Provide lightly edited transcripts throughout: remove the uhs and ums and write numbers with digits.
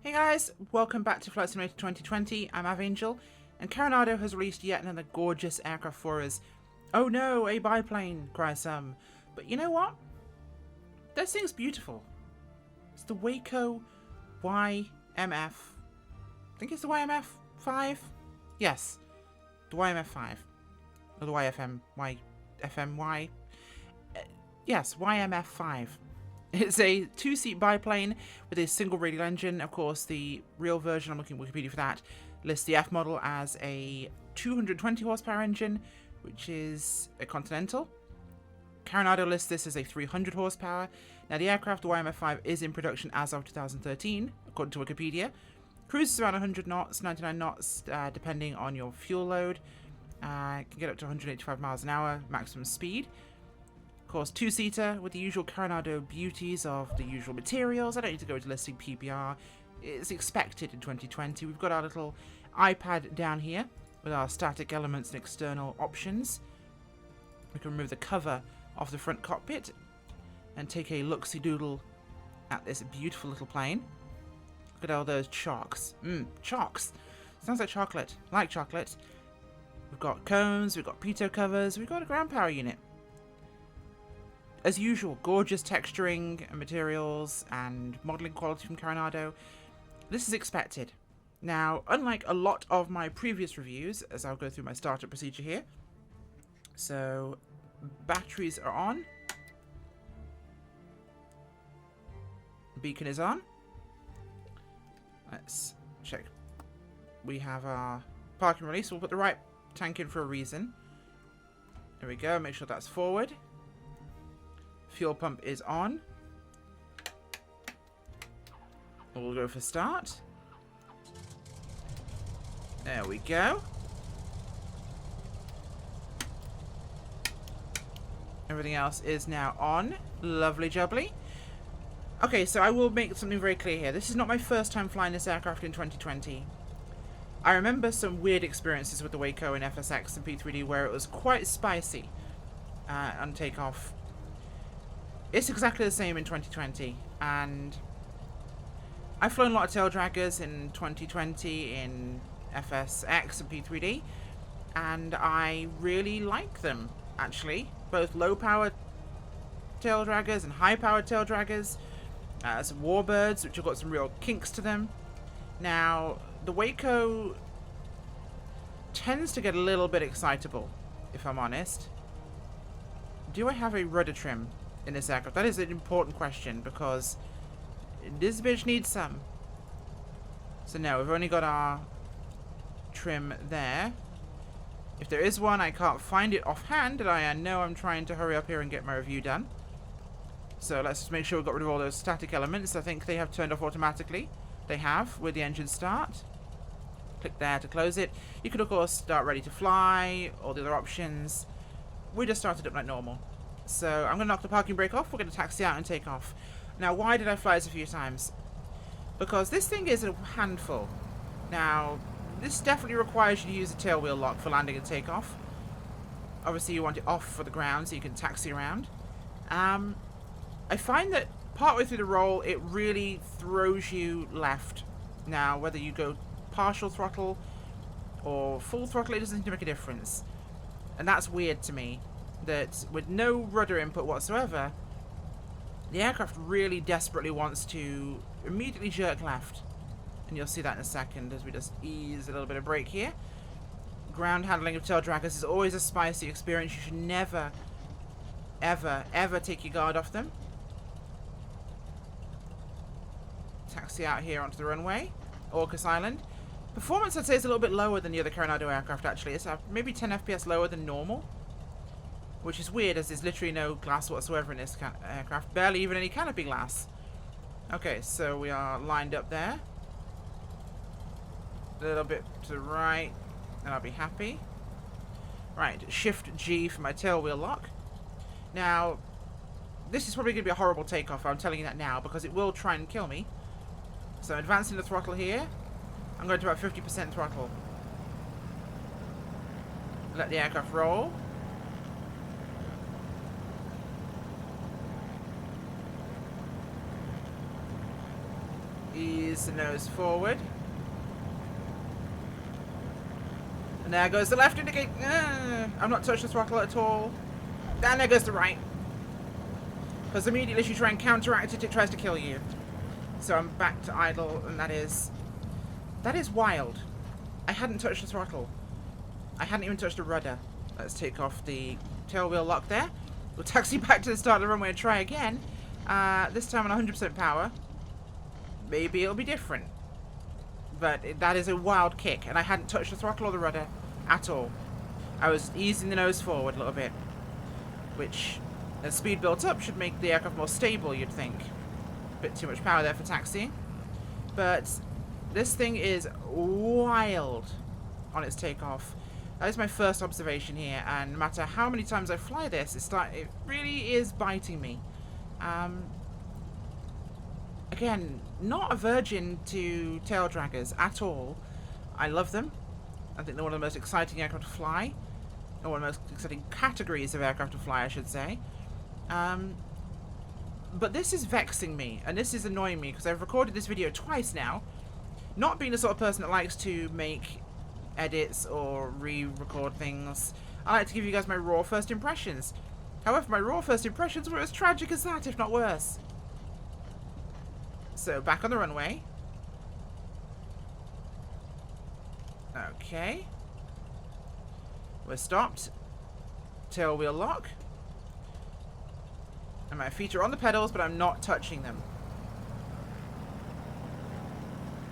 Hey guys, welcome back to Flight Simulator 2020. I'm Avangel, and Carenado has released yet another gorgeous aircraft for us. Oh no, a biplane, cry some. But you know what? This thing's beautiful. It's the Waco YMF. I think it's the YMF-5? Yes, the YMF-5. Or the YFMY. Yes, YMF-5. It's a two-seat biplane with a single radial engine. Of course, the real version, I'm looking at Wikipedia for that, lists the F model as a 220 horsepower engine, which is a Continental. Carenado lists this as a 300 horsepower. Now, the aircraft, the YMF-5, is in production as of 2013, according to Wikipedia. Cruises around 100 knots, 99 knots, depending on your fuel load. Can get up to 185 miles an hour maximum speed. Of course, two-seater with the usual Carenado beauties of the usual materials. I don't need to go into listing PPR. It's expected in 2020. We've got our little iPad down here with our static elements and external options. We can remove the cover off the front cockpit and take a look-see-doodle at this beautiful little plane. Look at all those chocks. Chocks. Sounds like chocolate. Like chocolate. We've got cones, we've got pitot covers, we've got a ground power unit. As usual, gorgeous texturing and materials and modelling quality from Carenado. This is expected. Now, unlike a lot of my previous reviews, as I'll go through my startup procedure here. So, batteries are on. Beacon is on. Let's check. We have our parking release. We'll put the right tank in for a reason. There we go. Make sure that's forward. Fuel pump is on. We'll go for start. There we go. Everything else is now on. Lovely jubbly. Okay, so I will make something very clear here. This is not my first time flying this aircraft in 2020. I remember some weird experiences with the Waco in FSX and P3D where it was quite spicy on takeoff. It's exactly the same in 2020, and I've flown a lot of tail draggers in 2020 in FSX and P3D, and I really like them, actually. Both low-powered tail draggers and high-powered tail draggers. Some warbirds, which have got some real kinks to them. Now, the Waco tends to get a little bit excitable, if I'm honest. Do I have a rudder trim in this aircraft? That is an important question, because this bitch needs some. So no, we've only got our trim there. If there is one, I can't find it offhand, and I know I'm trying to hurry up here and get my review done. So let's just make sure we've got rid of all those static elements. I think they have turned off automatically. They have, with the engine start. Click there to close it. You could, of course, start ready to fly, all the other options. We just started up like normal. So I'm going to knock the parking brake off. We're going to taxi out and take off. Now, why did I fly this a few times? Because this thing is a handful. Now, this definitely requires you to use a tail wheel lock for landing and takeoff. Obviously, you want it off for the ground so you can taxi around. I find that partway through the roll, it really throws you left. Now, whether you go partial throttle or full throttle, it doesn't seem to make a difference. And that's weird to me, that with no rudder input whatsoever, the aircraft really desperately wants to immediately jerk left. And you'll see that in a second as we just ease a little bit of brake here. Ground handling of tail draggers is always a spicy experience. You should never, ever, ever take your guard off them. Taxi out here onto the runway. Orcas Island. Performance, I'd say, is a little bit lower than the other Carenado aircraft, actually. It's maybe 10 FPS lower than normal. Which is weird, as there's literally no glass whatsoever in this aircraft. Barely even any canopy glass. Okay, so we are lined up there. A little bit to the right, and I'll be happy. Right, Shift G for my tail wheel lock. Now, this is probably going to be a horrible takeoff, I'm telling you that now, because it will try and kill me. So I'm advancing the throttle here. I'm going to about 50% throttle. Let the aircraft roll. Ease the nose forward. And there goes the left indicator. I'm not touching the throttle at all. And there goes the right. Because immediately as you try and counteract it, it tries to kill you. So I'm back to idle, and that is wild. I hadn't touched the throttle. I hadn't even touched the rudder. Let's take off the tail wheel lock there. We'll taxi back to the start of the runway and try again. This time on 100% power. Maybe it'll be different. But that is a wild kick, and I hadn't touched the throttle or the rudder at all. I was easing the nose forward a little bit, which, as speed built up, should make the aircraft more stable, you'd think. A bit too much power there for taxiing. But this thing is wild on its takeoff. That is my first observation here, and no matter how many times I fly this, it really is biting me. Again, not a virgin to tail draggers at all. I love them. I think they're one of the most exciting aircraft to fly. Or one of the most exciting categories of aircraft to fly, I should say. But this is vexing me, and this is annoying me, because I've recorded this video twice now. Not being the sort of person that likes to make edits or re-record things, I like to give you guys my raw first impressions. However, my raw first impressions were as tragic as that, if not worse. So, back on the runway. Okay. We're stopped. Tail wheel lock. And my feet are on the pedals, but I'm not touching them.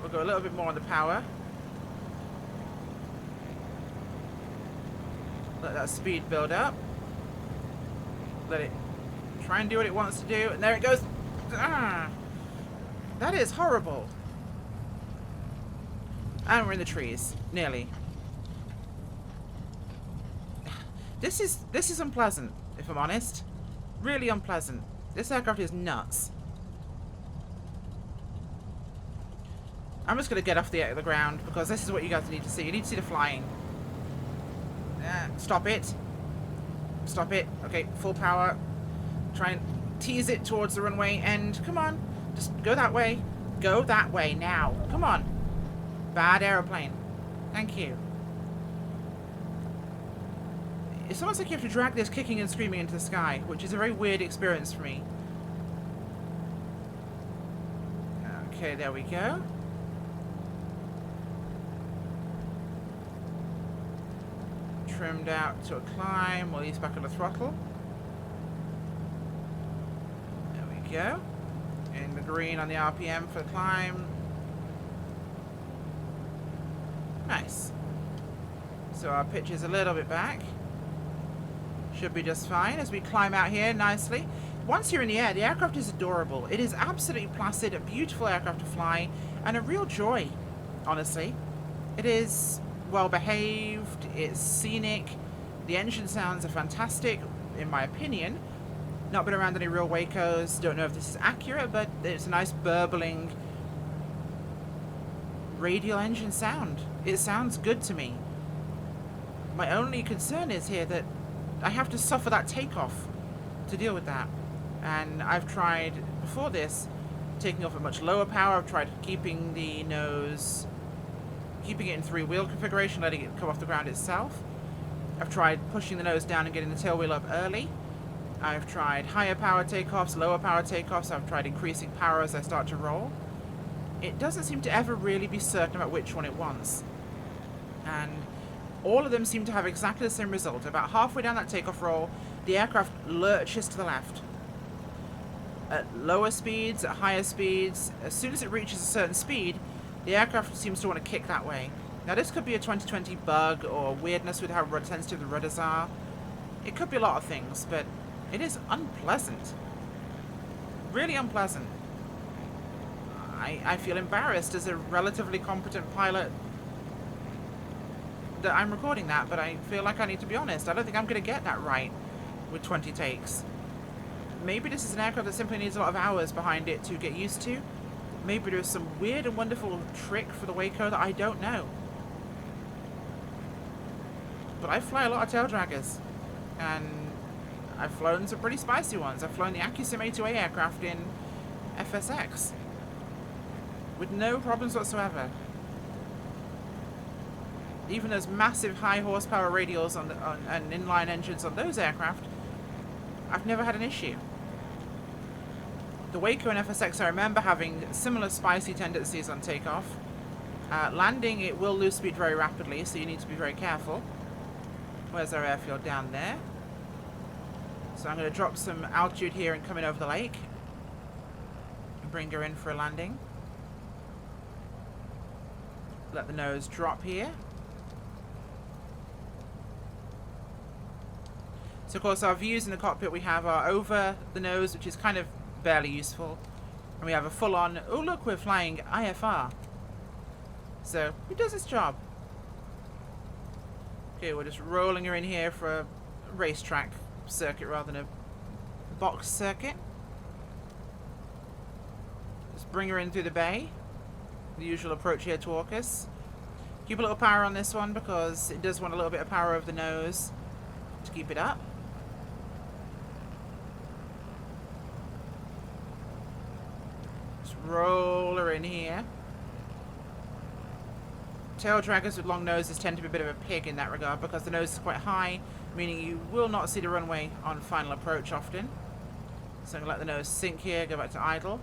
We'll go a little bit more on the power. Let that speed build up. Let it try and do what it wants to do. And there it goes. Ah, that is horrible. And we're in the trees. Nearly. This is unpleasant, if I'm honest. Really unpleasant. This aircraft is nuts. I'm just going to get off the ground, because this is what you guys need to see. You need to see the flying. Stop it. Stop it. Okay, full power. Try and tease it towards the runway end. Come on. Just go that way. Go that way now. Come on. Bad aeroplane. Thank you. It's almost like you have to drag this kicking and screaming into the sky, which is a very weird experience for me. Okay, there we go. Trimmed out to a climb. We'll ease back on the throttle. There we go. In the green on the RPM for the climb. Nice. So our pitch is a little bit back. Should be just fine as we climb out here nicely. Once you're in the air, the aircraft is adorable. It is absolutely placid, a beautiful aircraft to fly, and a real joy, honestly. It is well behaved, it's scenic, the engine sounds are fantastic, in my opinion. Not been around any real Wacos, don't know if this is accurate, but it's a nice burbling radial engine sound. It sounds good to me. My only concern is here that I have to suffer that takeoff to deal with that. And I've tried, before this, taking off at much lower power. I've tried keeping the nose, keeping it in three-wheel configuration, letting it come off the ground itself. I've tried pushing the nose down and getting the tail wheel up early. I've tried higher power takeoffs, lower power takeoffs. I've tried increasing power as I start to roll. It doesn't seem to ever really be certain about which one it wants. And all of them seem to have exactly the same result. About halfway down that takeoff roll, the aircraft lurches to the left. At lower speeds, at higher speeds, as soon as it reaches a certain speed, the aircraft seems to want to kick that way. Now this could be a 2020 bug or weirdness with how sensitive the rudders are. It could be a lot of things, but it is unpleasant. Really unpleasant. I feel embarrassed as a relatively competent pilot that I'm recording that, but I feel like I need to be honest. I don't think I'm going to get that right with 20 takes. Maybe this is an aircraft that simply needs a lot of hours behind it to get used to. Maybe there's some weird and wonderful trick for the Waco that I don't know. But I fly a lot of tail draggers, and I've flown some pretty spicy ones. I've flown the Acusim A2A aircraft in FSX, with no problems whatsoever. Even those massive high horsepower radials and inline engines on those aircraft, I've never had an issue. The Waco and FSX, I remember having similar spicy tendencies on takeoff. Landing, it will lose speed very rapidly, so you need to be very careful. Where's our airfield? Down there. So I'm going to drop some altitude here and come in over the lake. And bring her in for a landing. Let the nose drop here. So of course our views in the cockpit we have are over the nose, which is kind of barely useful. And we have a full-on, oh look, we're flying IFR. So it does its job. Okay, we're just rolling her in here for a racetrack circuit rather than a box circuit. Just bring her in through the bay. The usual approach here to AUKUS. Keep a little power on this one because it does want a little bit of power over the nose to keep it up. Just roll her in here. Tail draggers with long noses tend to be a bit of a pig in that regard because the nose is quite high, meaning you will not see the runway on final approach often. So I'm going to let the nose sink here, go back to idle.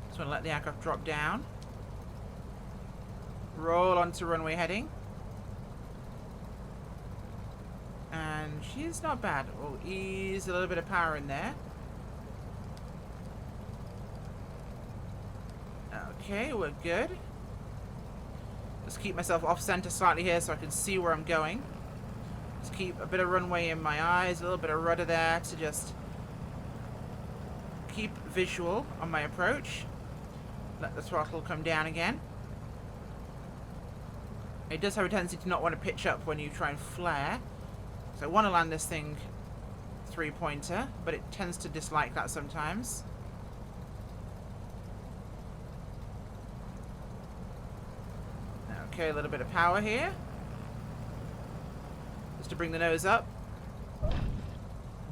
Just want to let the aircraft drop down. Roll onto runway heading. And she's not bad. We'll ease a little bit of power in there. Okay, we're good. Just keep myself off center slightly here so I can see where I'm going. Just keep a bit of runway in my eyes, a little bit of rudder there to just keep visual on my approach. Let the throttle come down again. It does have a tendency to not want to pitch up when you try and flare. So I want to land this thing three-pointer, but it tends to dislike that sometimes. Okay, a little bit of power here. Just to bring the nose up.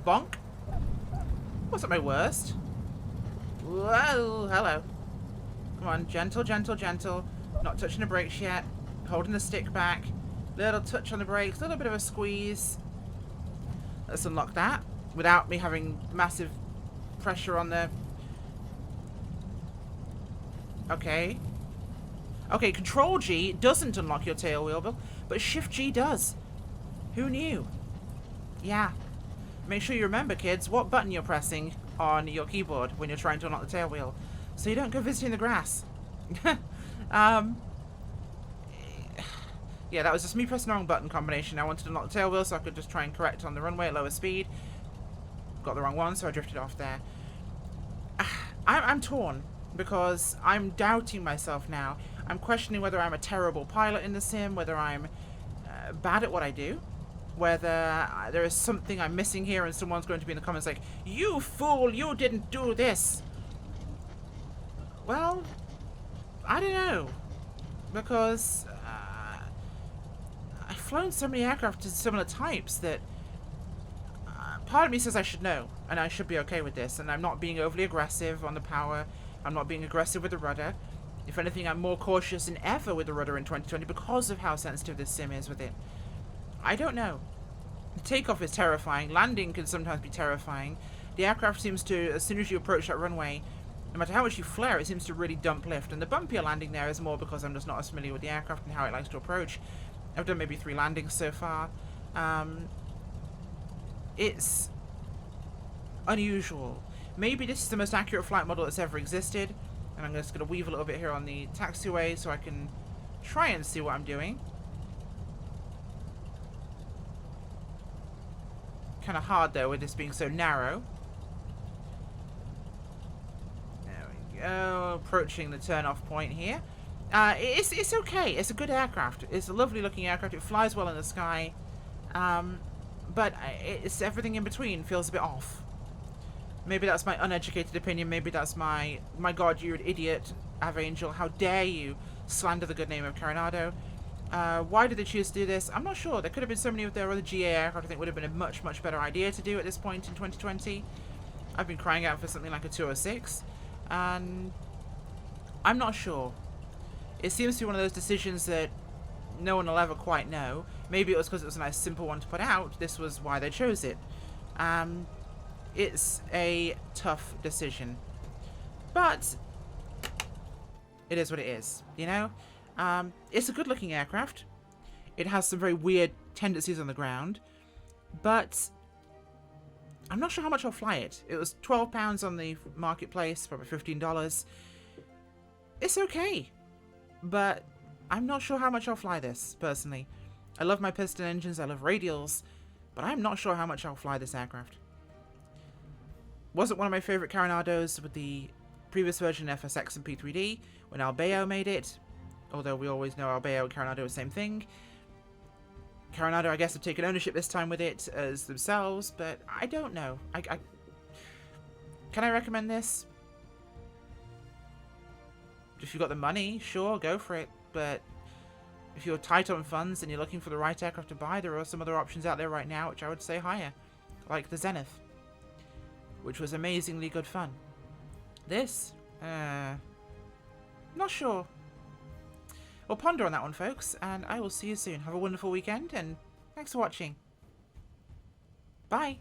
Bonk. Wasn't my worst. Whoa, hello. Come on, gentle, gentle, gentle. Not touching the brakes yet. Holding the stick back. Little touch on the brakes, a little bit of a squeeze. Let's unlock that without me having massive pressure on the... Okay. Okay, Control G doesn't unlock your tail wheel, but Shift G does. Who knew? Yeah. Make sure you remember, kids, what button you're pressing on your keyboard when you're trying to unlock the tail wheel, so you don't go visiting the grass. Yeah, that was just me pressing the wrong button combination. I wanted to unlock the tail wheel so I could just try and correct on the runway at lower speed. Got the wrong one, so I drifted off there. I'm torn because I'm doubting myself now. I'm questioning whether I'm a terrible pilot in the sim, whether I'm bad at what I do, whether there is something I'm missing here and someone's going to be in the comments like, "You fool, you didn't do this." Well, I don't know, because I've flown so many aircraft to similar types that part of me says I should know, and I should be okay with this, and I'm not being overly aggressive on the power, I'm not being aggressive with the rudder. If anything, I'm more cautious than ever with the rudder in 2020 because of how sensitive this sim is with it. I don't know. The takeoff is terrifying. Landing can sometimes be terrifying. The aircraft seems to, as soon as you approach that runway, no matter how much you flare, it seems to really dump lift. And the bumpier landing there is more because I'm just not as familiar with the aircraft and how it likes to approach. I've done maybe 3 landings so far. It's unusual. Maybe this is the most accurate flight model that's ever existed. And I'm just going to weave a little bit here on the taxiway so I can try and see what I'm doing. Kind of hard though with this being so narrow. There we go. Approaching the turn-off point here. It's okay. It's a good aircraft. It's a lovely looking aircraft. It flies well in the sky. But it's everything in between feels a bit off. Maybe that's my uneducated opinion. Maybe that's my God, you're an idiot, Avangel. How dare you slander the good name of Carenado? Why did they choose to do this? I'm not sure. There could have been so many of their other GA aircraft I think would have been a much, much better idea to do at this point in 2020. I've been crying out for something like a 206. And I'm not sure. It seems to be one of those decisions that no one will ever quite know. Maybe it was because it was a nice simple one to put out. This was why they chose it. It's a tough decision. But it is what it is, you know? It's a good looking aircraft. It has some very weird tendencies on the ground. But I'm not sure how much I'll fly it. It was £12 on the marketplace, probably $15. It's okay. But I'm not sure how much I'll fly this, personally. I love my piston engines, I love radials, but I'm not sure how much I'll fly this aircraft. Wasn't one of my favourite Carenados with the previous version FSX and P3D when Albeo made it, although we always know Albeo and Carenado are the same thing. Carenado, I guess, have taken ownership this time with it as themselves, but I don't know. Can I recommend this? If you've got the money, sure, go for it, but if you're tight on funds and you're looking for the right aircraft to buy, there are some other options out there right now which I would say higher, like the Zenith, which was amazingly good fun. This, not sure. Well, ponder on that one, folks, and I will see you soon. Have a wonderful weekend, and thanks for watching. Bye!